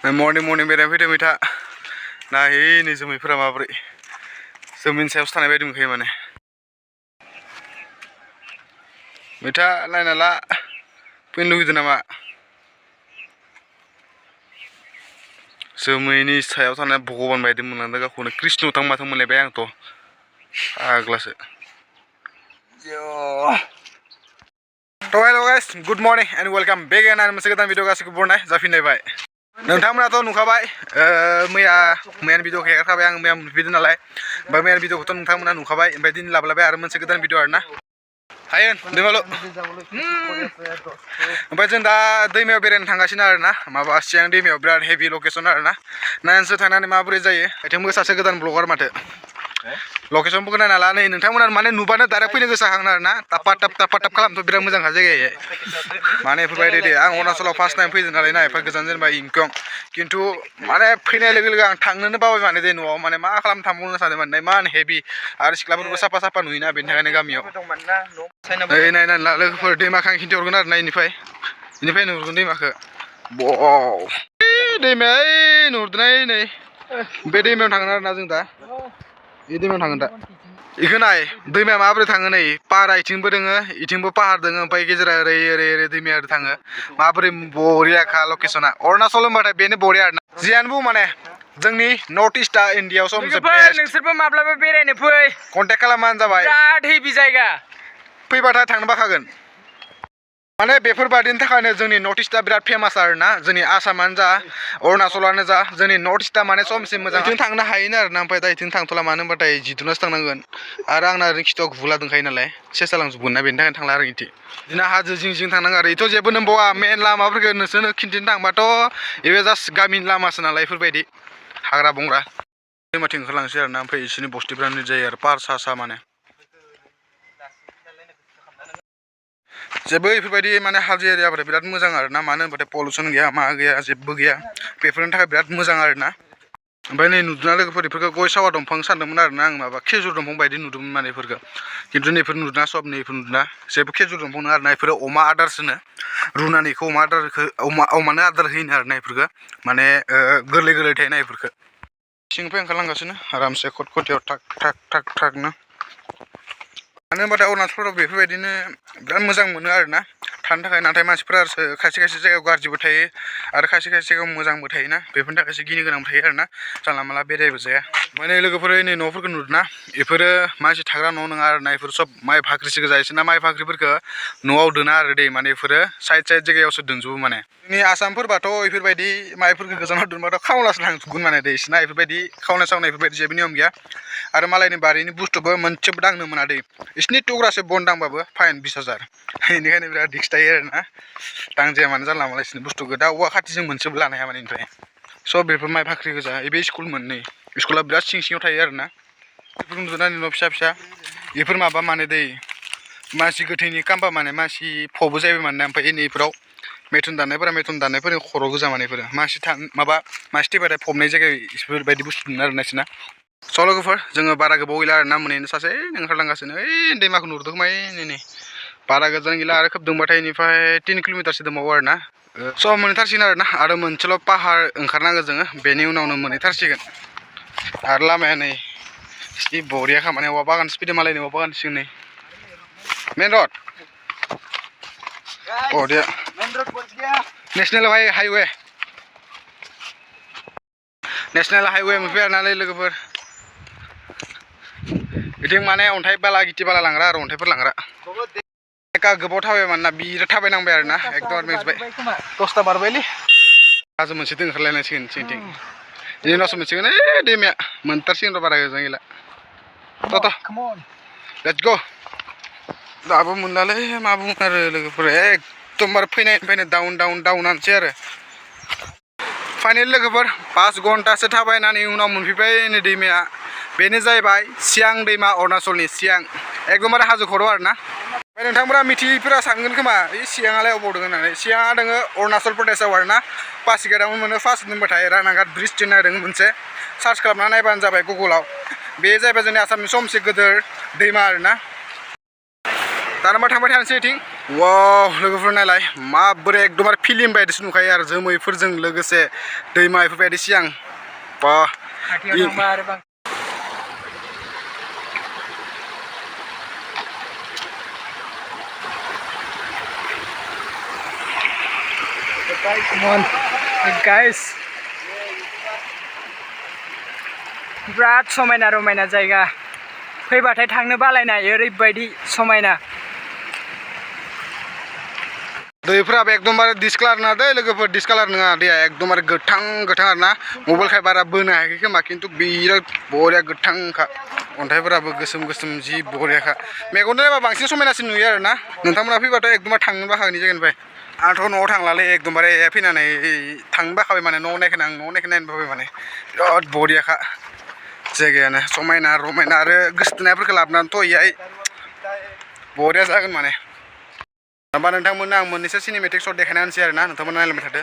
morning बेरायनो फैदों मैथा नायै नै जोमैफोरा माबोरै जोमैनि सायावसो थानाय बायदि मोनखायो माने मैथा नायना ला फैनो लुगैदों नामा जोमैनि सायाव थानाय भगबान बायदि मोनलांदों गावखौनो कृष्ण थां माथों मोनलायबाय आंथ' आग्लासो hello guys good morning and welcome back and मोनसे गोदान भिडिअ गासिबो बरनाय जाफिनलायबाय नोंथांमोनाथ' नुखाबाय मैयानि भिडिअ हेगारखाबाय आं मैया नुफिनदों नालाय ओमफ्राय मैयानि भिडिअखौथ' नोंथांमोना नुखाबाय ओमफ्राय दिनै लाबोलायबाय आरो मोनसे गोदान भिडिअ आरोना हायेन दैमालु ओमफ्राय जों दा दैमायाव बेरायनो थांगासिनो आरोना माबा सिगां दैमायाव बिराद हेभि लकेसन आरोना नायनोसो थांनानै माबोरै जायो बिथिंबो सासे गोदान ब्लगार माथो लकेसनफोरखौ नायना ला नै नोंथांमोना माने नुबानो डाइरेक्ट फैनो गोसो जाखागोन आरोना टापा टाप खालामथ' बिराद मोजांखा जायगाया माने बेफोरबायदि दे आं अरुणाचलाव फार्स्ट टाइम फैदों नालाय ना एफा गोजान जेनेबा इंकं खिन्थु माने फैनाय लोगो लोगो आं थांनोनो बाबाय माने दे न'आव माने मा खालामनो थांबावनो सानदों माने इमान हेभि आरो सिख्लाफोरबो साफा नुयोना बेनि थाखायनो गामियाव ओइ नायनानै ला लोगोफोर दैमाखौ आं खिन्थाहरगोन आरोना इनिफ्राय नुहुरगोन दैमाखौ बाव दैमाया ओइ नुहुरदों नै बे दैमायाव थांगोन आरोना जों दा बे दैमायाव थांगोन दा इखौ नाय दैमाया माबोरै थाङो नै पाहारा इथिंबो दोङो इथिंबो पाहार दोङो ओमफ्राय गेजेराव ओरै दैमाया ओरै थाङो माबोरै बरियाखा लकेसना अरुणाचल होनबाथाय बेनो बरिया आरोना जियानो बुं माने जोंनि नर्थ इस्टआ इण्डियाआव सबसे बेस्ट नोंसोरबो माब्लाबा बेरायनो फै कन्टेक्ट खालामबानो जाबाय बिराद हेभि जायगा फैबाथाय थांनो बाखागोन माने बेफोरबादिनि थाखायनो जोंनि नर्थ इस्टआ बिराद फेमास आरोना जोंनि आसामानो जा अरुणाचलानो जा जोंनि नर्थ इस्टआ माने समसिम मोजां इथिं थांनो हायोनो आरोना ओमफ्राय दा इथिं थांथ'ला मानो होनबाथाय जिदुनासो थांनांगोन आरो आंना खिथुआव गुला दंखायो नालाय सेस जालांजोबगोन ना बेनि थाखायनो थांला आरो इथिं बिदिनो हाजो जिं थांनांगौ आरो इथ' जेबो नंबावा मेन लामाफोरखौ नोंसोरनो खिन्थिनो थांबाथ' बे जास्ट गामिनि लामासो नालाय बेफोरबायदि हाग्रा बंग्रा दैमाथिं ओंखारलांसै आरोना ओमफ्राय इसोरनि बस्तिफ्रानो जायो आरो पार सा माने जेबो बेफोरबायदि माने हाजो एरियाफोरा बिराद मोजां आरोना मानो होनबाथाय पलिउसन गैया मा गैया जेबो गैया बेफोरनि थाखाय बिराद मोजां आरोना ओमफ्राय नै नुदोंना लोगोफोर बेफोरखौ गय सावा दंफां सानदोंमोन आरोना आं माबा खेजुर दंफां बायदि नुदोंमोन माने बेफोरखौ खिन्थु नैफोर नुदोंना सब नैफोर नुदोंना जेबो खेजुर दंफां नङा आरोना बेफोरो अमा आदारसोनो रुनानै बेखौ अमानो आदार होयोनो आरोना बेफोरखौ माने गोरलै थायोना बेफोरखौ सिंनिफ्राय ओंखारलांगासिनो आरामसे खटखटियाव थाकनो मानो होनबाथाय अरुणाचलफोराव बेफोरबायदिनो बिराद मोजां मोनो आरोना थानो थाखाय नाथाय मानसिफोरासो खायसे जायगायाव गाज्रिबो थायो आरो खायसे जायगायाव मोजांबो थायोना बेफोरनि थाखायसो गिनो गोनांबो थायो आरोना जानला मानला बेरायबो जाया माने लोगोफोर नै न'फोरखौ नुदोंना बेफोरो मानसि थाग्रा न' नङा आरोना बेफोर सब माइ फाख्रिसो गोजा इसोरना माइ फाख्रिफोरखौ न'आव दोना आरो दै माने बेफोरो साइड जायगायावसो दोनजोबो माने जोंनि आसामफोरबाथ' बेफोरबायदि माइफोरखौ गोजानाव दोनबाथ' खावनासो लांजोबगोन माने दै इसोरना बेफोरबायदि खावनाय सावनाय बेफोरबायदि जेबो नियम गैया आरो मालायनि बारिनि बुस्थुबो मोनसेबो दांनो मोना दै इसोरनि टुग्रासे बन दांबाबो फाइन 20,000 बेनिखायनो बिराद रिक्स थायो आरोना दांजाया मानो जानला मानला इसोरनि बुस्थुखौ दा औवा खाथिजों मोनसेबो लानो हाया माने ओमफ्राय सब बेफोर माइ फाख्रि गोजा बे स्कुल मोननै स्कुला बिराद सिङाव थायो आरोना बेफोर नुदोंना न' फिसा बेफोर माबा माने दै मानसि गोथैनि खाम्बा माने मानसि फबो जायो माने ओमफ्राय नैफोराव मेथन दाननायफोरनि खर' गोजा माने बेफोरो मानसि थैबाथाय फबनाय जायगायाव बेफोरबायदि बुस्थु दं आरोना इसोरना स' लोगोफोर जोङो बारा गोबाव गैला आरोना मोनैनो सासे ओंखारलांगासिनो ओइ दैमाखौ नुहुरदों खोमा नै बारा गोजान गैला आरो खोबदोंबाथाय बेनिफ्राय 3 किल'मिटारसो दंबावो आरोना स' मोनहैथारसिगोन आरोना आरो मोनसेल' पाहार ओंखारनांगौ जोङो बेनि उनावनो मोनहैथारसिगोन आरो लामाया नै एसे बरिया खामानि औवा बागानसो फैदों मालायनि औवा बागानसो नै मेन रड बरिया नेसनेल हाइवे मोनफैबाय आरोना लोगोफोर बिथिं माने अन्थाइ बाला गिथि बाला लांग्रा आरो अन्थाइफोर लांग्रा गोबाव थाबाय मानोना बिराद थाबायनांबाय आरोना एकदम मिथिबाय 10ता बारबायलै हाजो मोनसे ओंखारलायनांसिगोन सिंथिं बेनि उनावसो मोनसिगोन ओइ दैमाया मोनथारसिगोन र' बारा गोजान गैला लेट्स गो दाबो मोनलालै मा बुंनो आरो लोगोफोर एकदमबारे फैनायनिफ्रायनो डाउनानोसै आरो फाइनेल लोगोफोर 5 घन्टासो थाबायनानै उनाव मोनफैबाय नै दैमाया बेनो जाहैबाय सियां दैमा अरुणाचलनि सियां एकदमबारे हाजो खर' आरोना ओमफ्राय नोंथांमोना मिथियैफोरा सानगोन खोमा ओइ सियाङालाय अबाव दङ होननानै सियाङा दङ अरुणाचल प्रदेशआव आरोना पासिघाटआवनो मोनो फार्स्ट दोनबाथाय रानाघाट ब्रिज होननाय दङ मोनसे सार्च खालामना नायबानो जाबाय गुगोलाव बे जाहैबाय जोंनि आसामनि सबसे गिदिर दैमा आरोना दाना थांबाय थानोसै इथिं वाव लोगोफोर नायलाय माबोरै एकदमबारे फिल्म बायदिसो नुखायो आरो जोमैफोरजों लोगोसे दैमा बेफोरबायदि सिगां बा खाथियाव थांबा आरो बां गाइस बिराद समायना रमायना जायगा फैबाथाय थांनो बालायनाय ओरैबायदि समायना दैफोराबो एकदमबारे डिसकालार नङा दै लोगोफोर डिसकालार नङा दैया एकदमबारे गोथां गोथां आरो ना मबाइलखाय बारा बोनो हायाखै खोमा खिन्थु बिराद बरिया गोथांखा अन्थाइफोराबो गोसोम गोसोम जि बरियाखा मेगनजों नायबा बांसिन समायनासिन नुयो आरो ना नोंथांमोना फैबाथाय एकदमबारे थांनो बाखागोन जायगानिफ्राय आंथ' न'आव थांलालै एकदमबारे फैनानै थांनो बाखाबाय माने न'आव नायखानो आं न'आव नायनो बाबाय माने बिराद बरियाखा जायगायानो समायना रमायना आरो गोसोथोनायफोरखौ लाबोनानैथ' इहाय बरिया जागोन माने होमबा नोंथांमोननो आं मोननैसो सिनेमेटिक शट देखायना होनोसै आरो ना नोंथांमोना नायलांबाय थादो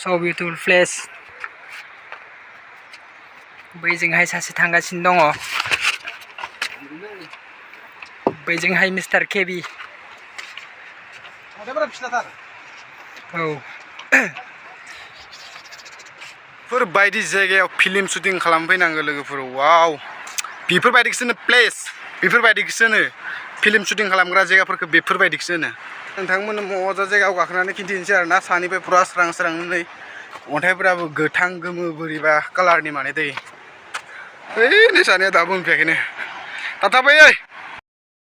So beautiful place बैजोंहाय सासे थांगासिनो दङ बैजोंहाय मिस्टार केबि औ बेफोरबायदि जायगायाव फिल्म शुटिं खालामफैनांगौ लोगोफोर वाव बेफोरबायदिखौसो प्लेस बेफोरबायदिखौसो फिल्म शुटिं खालामग्रा जायगाफोरखौ बेफोरबायदिखौसो नोंथांमोननो मजा जायगायाव गाखोनानै खिन्थिनोसै आरो ना सानिफ्राय फुरा स्रां स्रां नै अन्थाइफोराबो गोथां गोमो बोरैबा कालारनि माने दै ओइ नै सानैया दाबो मोनफैयाखैनो थाथाबै ओइ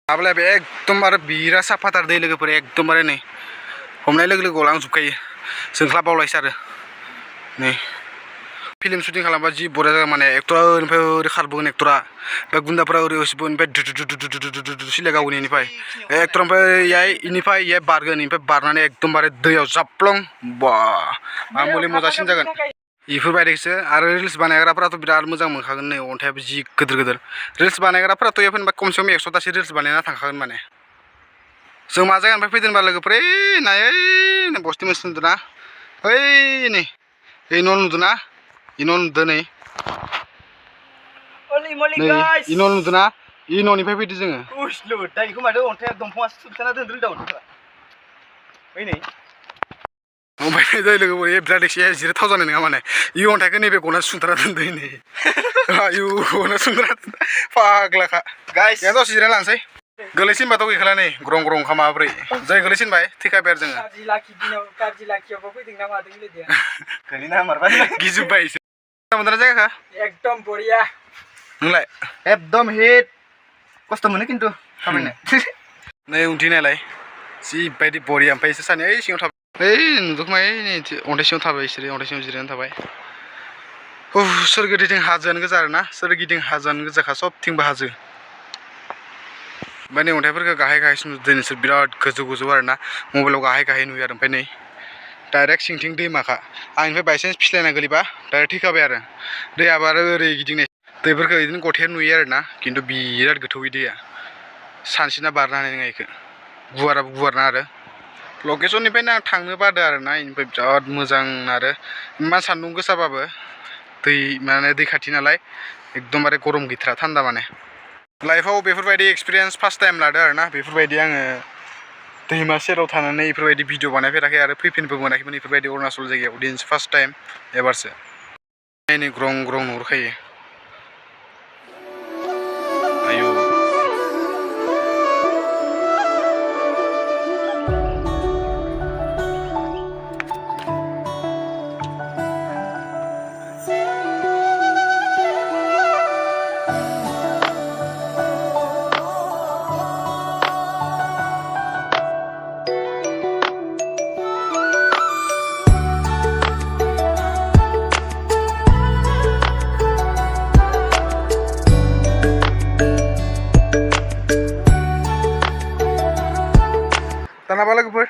माबालाय बे एकदमबारे बिराद साफाथार दै लोगोफोर एकदमबारे नै हमनाय लोगो लोगो गलांजोबखायो जोंख्लाबबावलायसो आरो नै फिल्म शुटिं खालामबा जि बरिया जागोन माने एक्टरा ओरैनिफ्राय ओरै खारबोगोन एक्टरा ओमफ्राय गुन्दाफोरा ओरै होसिगोन ओमफ्राय सिलायगावगोन इनिफ्राय एक्टर ओमफ्राय इनिफ्राय बारगोन इनिफ्राय बारनानै एकदमबारे दैयाव जाप्लं बा मामुलि मजासिन जागोन बेफोरबायदिसो आरो रिल्स बानायग्राफोराथ' बिराद मोजां मोनखागोन नै अन्थाइआबो जि गिदिर गिदिर रिल्स बानायग्राफोराथ' इयाव फैनोबा खमसे खम 100तासो रिल्स बानायना थांखागोन माने जों मा जायगानिफ्राय फैदों होनबा लोगोफोर ओइ नाय ओइ बस्थि मोनसे नुदोंना ओइ नै ओइ न' नुदोंना इ न' नुदों नै इ न' नुदोंना इ न'निफ्राय फैदों जोङो दा बेखौ माथो अन्थाइआ दंफाङासो सुबथाना दोनदों दा अन्थाइखौ ओइ नै ओमफ्राय जाय लोगोफोर बिराद एसे जिरायथाव जानाय नङा माने इ अन्थाइखौ नैबे गना सुंथाना दोनदों नै आयु गना सुंथाना फाग्लाखा गाइस या दसे जिरायना लानोसै गोलैसिनबाथ' गैखाला नै ग्रं ग्रं ओंखाम माब्रै जाय गोलैसिनबाय थैखाबाय आरो जोङो गाज्रि लाखियावबो फैदों ना मादों लोगोया गोलैना मारबाय गिजोब्बाय एसे मोनदोंना जायगाखौ एकदम बरिया नोंलाय एकदम हिट खस्थ' मोनो खिन्थु थाबायनो नै उनथिं नायलाय जिबायदि बरिया ओमफ्राय एसे सानै ओइ सिङाव थाबाय ओइ नुदोंखोमा ओइ नै अन्थाइ सिङाव थाबाय बिसोरो अन्थाइ सिङाव जिरायनानै थाबाय सोरगिदिं हाजोआनो गोजा आरो ना सोरगिदिं हाजोआनो गोजाखा सबथिंबो हाजो ओमफ्राय नै अन्थाइफोरखौ गाहाय गाहायसो नुदों नोंसोर बिराद गोजौ गोजौ आरो ना मबाइलाव गाहाय गाहाय नुयो आरो ओमफ्राय नै डाइरेक्ट सिंथिं दैमाखा आंनिफ्राय बायसान्स फिस्लायना गोलैबा डाइरेक्ट थैखाबाय आरो दैयाबो आरो ओरै गिदिंनाय दैफोरखौ बिदिनो गथाया नुयो आरो ना खिन्थु बिराद गोथौ दैया सानस्रिना बारनो हानाय नङा बेखौ गुवाराबो गुवार ना आरो लकेसननिफ्रायनो आं थांनो बादो आरो ना बेनिफ्राय बिराद मोजां आरो इमान सान्दुं गोसाबाबो दै माने दै खाथि नालाय एकदमबारे गरम गैथारा थान्दा माने लाइफआव बेफोरबायदि एक्सपिरियेन्स फार्स्ट टाइम लादो आरो ना बेफोरबायदि आङो दैमा सेराव थानानै बेफोरबायदि भिडिअ बानायफेराखै आरो फैफिनबो मोनाखैमोन बेफोरबायदि अरुणाचल जायगायाव दिनैसो फार्स्ट टाइम एबारसो नै ग्रं ग्रं नुहुरखायो आयु दानाबा लोगोफोर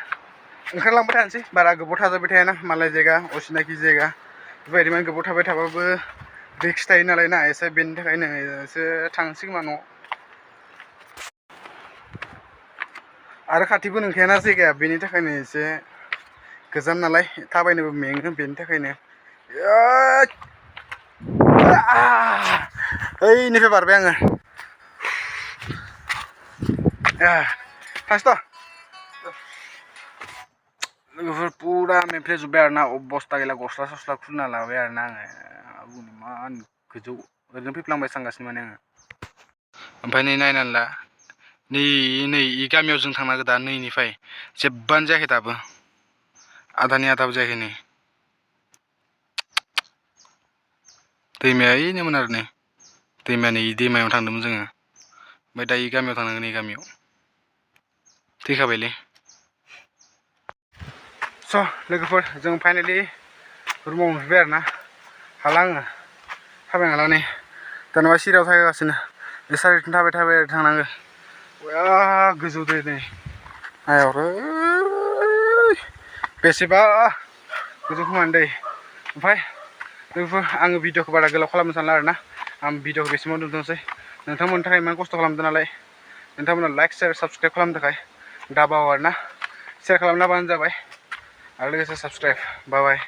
ओंखारलांबाय थानोसै बारा गोबाव थाजाबाय थायाना मालाय जायगा असिनाखि जायगा बेबायदि माने गोबाव थाबाय थाबाबो रिक्स थायो नालाय ना एसे बेनि थाखायनो एसे थांसै खोमा न'आव आरो खाथिबो नंखायाना जायगाया बेनि थाखायनो एसे गोजान नालाय थाबायनोबो मेङो बेनि थाखायनो ओइनिफ्राय बारबाय आङो थांसै लोगोफोर पुरा मेंफ्लेजोब्बाय आरो ना अबस्था गैला गस्ला सस्ला खुलिना लाबाय आरो ना आङो इमान गोजौ ओरैनो फैफ्लांबाय सानगासिनो माने आङो ओमफ्राय नै नायनानै ला नै इ गामियाव जों थांनांगौ दा नैनिफ्राय जेबोआनो जायाखै दाबो आधानि आधाबो जायाखै नै दैमाया ओइनोमोन आरो नै दैमाया नै दैमायाव थांदोंमोन जोङो ओमफ्राय दा इ गामियाव थांनांगोन इ गामियाव थैखाबायलै स' लोगोफोर जों फाइनालि रुमाव मोनफैबाय आरो ना हाला आङो थाबायनो हाला नै दानबा सिरियाव थाबायगासिनो बे साइडथिं थाबाय थाबाय थांनांगो गोजौ दै नै नायहरो बेसेबा गोजौ खोमानि दै ओमफ्राय लोगोफोर आङो भिडिअखौ बारा गोलाव खालामनो सानला आरो ना आं भिडिअखौ बेसिमाव दोनथ'नोसै नोंथांमोननि थाखाय इमान खस्थ' खालामदों नालाय नोंथांमोना लाइक शेयार साबसक्राइब खालामनो थाखाय दाबाव आरो ना शेयार खालामना होबानो जाबाय आरो लोगोसे साबसक्राइब बाय